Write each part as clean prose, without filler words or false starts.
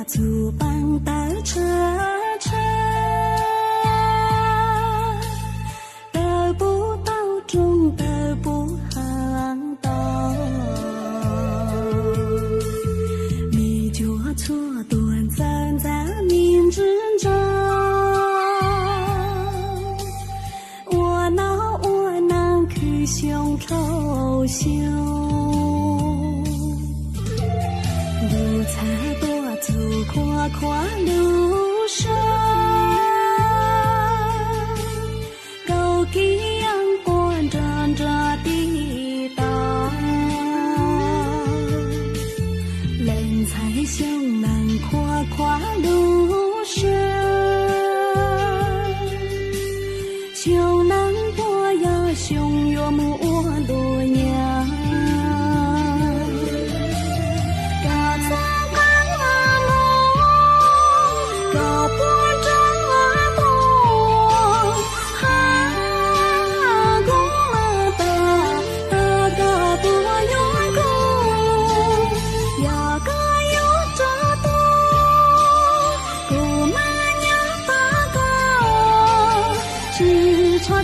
祖邦的车车，得不到终得不行道，你就错断站在明之中，我能去胸抽胸，路才多走跨跨路上，高给阳光照着地道，人才胸能跨跨路上，胸能播呀胸有木多呀。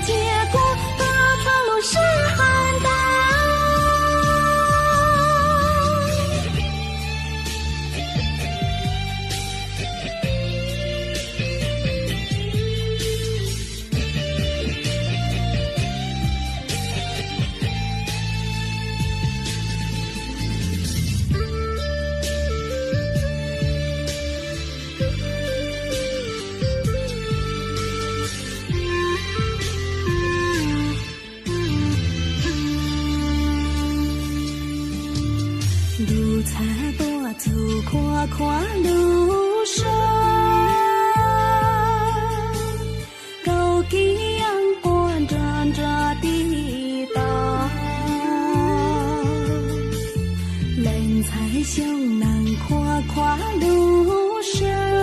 结果大长路是寒冬。路才多走跨跨路上，高给阳光照着地道，人才胸能跨跨路上。